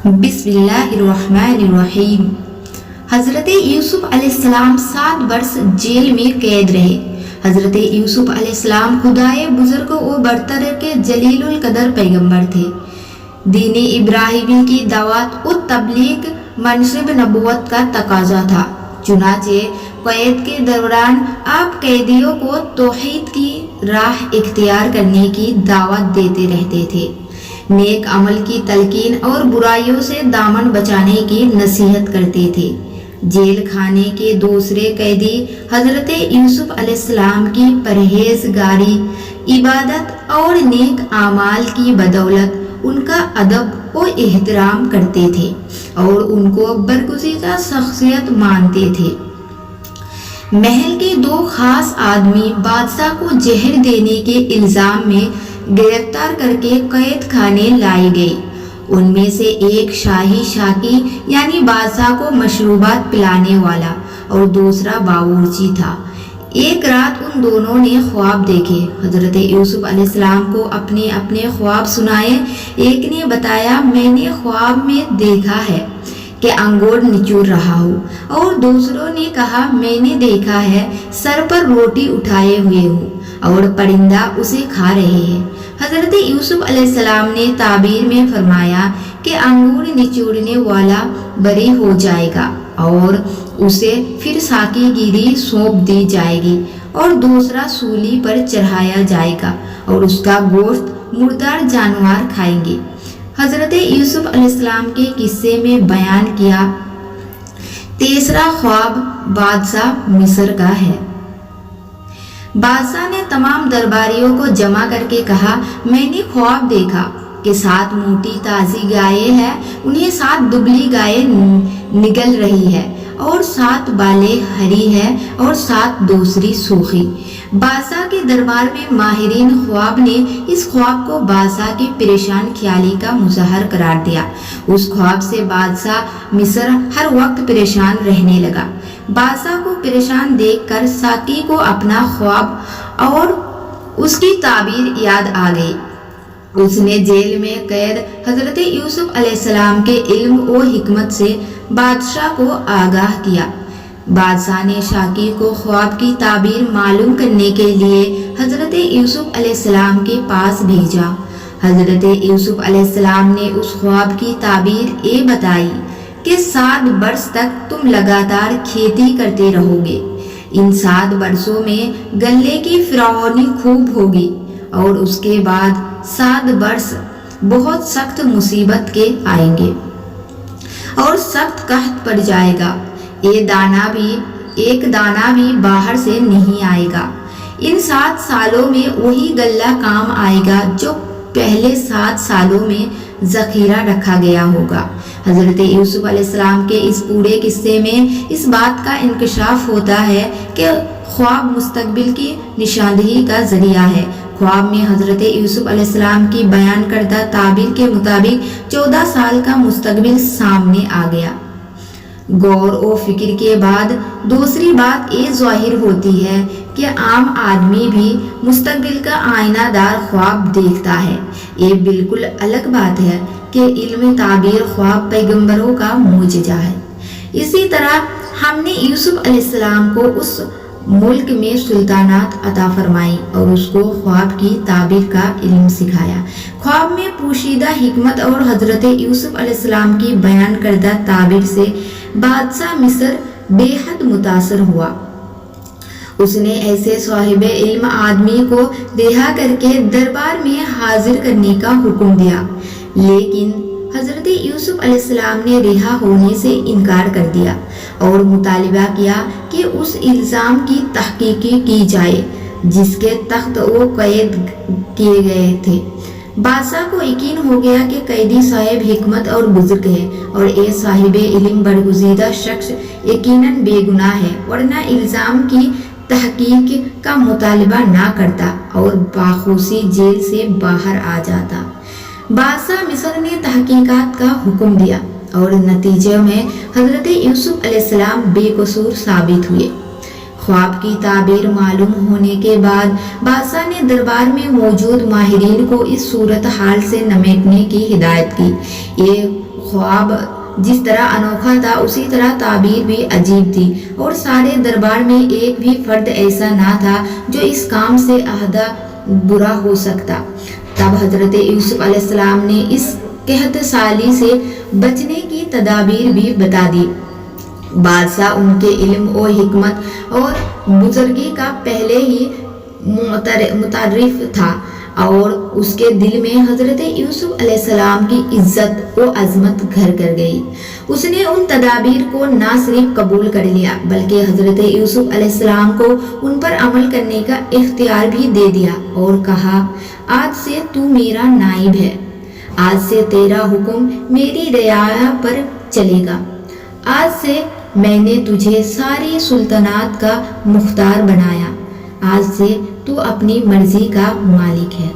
बिस्मिल्लाहिर्रहमानिर्रहीम। हज़रत यूसुफ अलैहिस्सलाम 7 वर्ष जेल में कैद रहे। हज़रत यूसुफ अलैहिस्सलाम खुदाए बुजुर्ग और बरतर के जलीलुल कदर पैगंबर थे। दीन इब्राहिमी की दावत और तबलीग मनसिब नबुवत का तकाजा था। चुनाचे कैद के दौरान आप कैदियों को तौहीद की राह इख्तियार करने की दावत देते रहते थे, नेक अमल की तलकीन और बुराइयों से दामन बचाने की नसीहत करते थे। जेल खाने के दूसरे कैदी हजरत यूसुफ अलैहिस्सलाम की परहेजगारी, इबादत और नेक आमाल की बदौलत उनका अदब और एहतराम करते थे और उनको बरगुज़ीदा शख्सियत मानते थे। महल के 2 खास आदमी बादशाह को जहर देने के इल्ज़ाम में गिरफ्तार करके कैद खाने लाई गई। उनमें से एक शाही शाकी यानी बादशाह को मशरूबात पिलाने वाला और दूसरा बावर्ची था। एक रात उन दोनों ने ख्वाब देखे। हजरत यूसुफ अलैहिस्सलाम को अपने अपने ख्वाब सुनाए। एक ने बताया, मैंने ख्वाब में देखा है कि अंगूर निचोड़ रहा हूँ, और दूसरों ने कहा, मैंने देखा है सर पर रोटी उठाए हुए हूँ और परिंदा उसे खा रहे हैं। हजरत यूसुफ अलैहिस्सलाम ने ताबीर में फरमाया कि अंगूर निचोड़ने वाला बरी हो जाएगा और उसे फिर साकीगिरी सौंप दी जाएगी और दूसरा सूली पर चढ़ाया जाएगा और उसका गोश्त मुर्दार जानवर खाएंगे। हजरत यूसुफ अलैहिस्सलाम के किस्से में बयान किया। तीसरा ख्वाब बादशाह मिस्र का है। बादशाह ने तमाम दरबारियों को जमा करके कहा, मैंने ख्वाब देखा कि 7 मोटी ताज़ी गायें हैं, उन्हें 7 दुबली गायें निगल रही है और 7 बालें हरी है और 7 दूसरी सूखी। बादशाह के दरबार में माहिरीन ख्वाब ने इस ख्वाब को बादशाह की परेशान ख्याली का मुज़हर करार दिया। उस ख्वाब से बादशाह मिस्र हर वक्त परेशान रहने लगा। बादशाह को परेशान देखकर साकी को अपना ख्वाब और उसकी ताबीर याद आ गई। उसने जेल में कैद हजरत यूसुफ अलैहिस्सलाम के इल्म और हिकमत से बादशाह को आगाह किया। बादशाह ने शाकी को ख्वाब की ताबीर मालूम करने के लिए हजरत यूसुफ अलैहिस्सलाम के पास भेजा। हजरत यूसुफ अलैहिस्सलाम ने उस ख्वाब की ताबीर ये बताई कि 7 वर्ष तक तुम लगातार खेती करते रहोगे। इन 7 वर्षों में गले की फिरौनी खूब होगी और उसके बाद 7 वर्ष बहुत सख्त मुसीबत के आएंगे और सख्त कहत पड़ जाएगा। एक दाना भी बाहर से नहीं आएगा। इन 7 सालों में वही गल्ला काम आएगा जो पहले 7 सालों में जखीरा रखा गया होगा। हजरत यूसुफ अलैहिस्सलाम के इस पूरे किस्से में इस बात का इंकशाफ होता है कि ख्वाब मुस्तकबिल की निशानदही का जरिया है। ख्वाब में हजरत यूसुफ अलैहिस्सलाम की बयान करदा ताबीर के मुताबिक 14 साल का मुस्तकबिल सामने आ गया। गौर और फिक्र के बाद दूसरी बात ये ज़ाहिर होती है कि आम आदमी भी मुस्तकबिल का आईनादार ख्वाब देखता है। ये बिल्कुल अलग बात है कि इल्म ताबीर ख्वाब पैगंबरों का मुजज़ा है। इसी तरह हमने यूसुफ अलैहिस्सलाम को उस मुल्क में सुल्तानात अता फरमाई और उसको ख्वाब की ताबीर का इल्म सिखाया। ख्वाब में पोशीदा हिकमत और हजरत यूसुफ अलैहिस्सलाम की बयान करदा ताबीर से बादशाह मिस्र बेहद मुतासर हुआ। उसने ऐसे साहिबे इल्म आदमी को रिहा करके दरबार में हाजिर करने का हुक्म दिया, लेकिन हजरत यूसुफ अलैहिस्सलाम ने रिहा होने से इनकार कर दिया और मुतालिबा किया कि उस इल्ज़ाम की तहकीक की जाए जिसके तख्त वो कैद किए गए थे। बादशाह को यकीन हो गया कि कैदी साहिब हिकमत और बुजुर्ग है और ये साहिबे इल्म बरगुज़ीदा शख्स यकीनन बेगुनाह है, वरना इल्ज़ाम की तहकीक का मुतालिबा ना करता और बाखुशी जेल से बाहर आ जाता। बादशाह मिस्र ने तहकीकात का हुक्म दिया और नतीजे में हजरत यूसुफ अलैहिस्सलाम बेकसूर साबित हुए। ख्वाब की ताबीर मालूम होने के बाद बादशाह ने दरबार में मौजूद माहिरीन को इस सूरत हाल से निपटने की हिदायत की। ये ख्वाब जिस तरह अनोखा था उसी तरह ताबीर भी अजीब थी, और सारे दरबार में एक भी फर्द ऐसा ना था जो इस काम से आहदा बुरा हो सकता। तब हजरत यूसुफ अलैहिस्सलाम ने इस कहत साली से बचने की तदाबीर भी बता दी। बादशाह उनके इल्म और हिकमत और बुजुर्गी का पहले ही मुतारिफ था, और उसके दिल में हजरत यूसुफ अलैहिस्सलाम की इज्जत और अजमत घर कर गई। उसने उन तदाबीर को ना सिर्फ कबूल कर लिया बल्कि हजरत यूसुफ अलैहिस्सलाम को उन पर अमल करने का इख्तियार भी दे दिया और कहा, आज से तू मेरा नाइब है, आज से तेरा हुक्म मेरी रियाया पर चलेगा, आज से मैंने तुझे सारी सुल्तानात का मुख्तार बनाया, आज से तू अपनी मर्जी का मालिक है।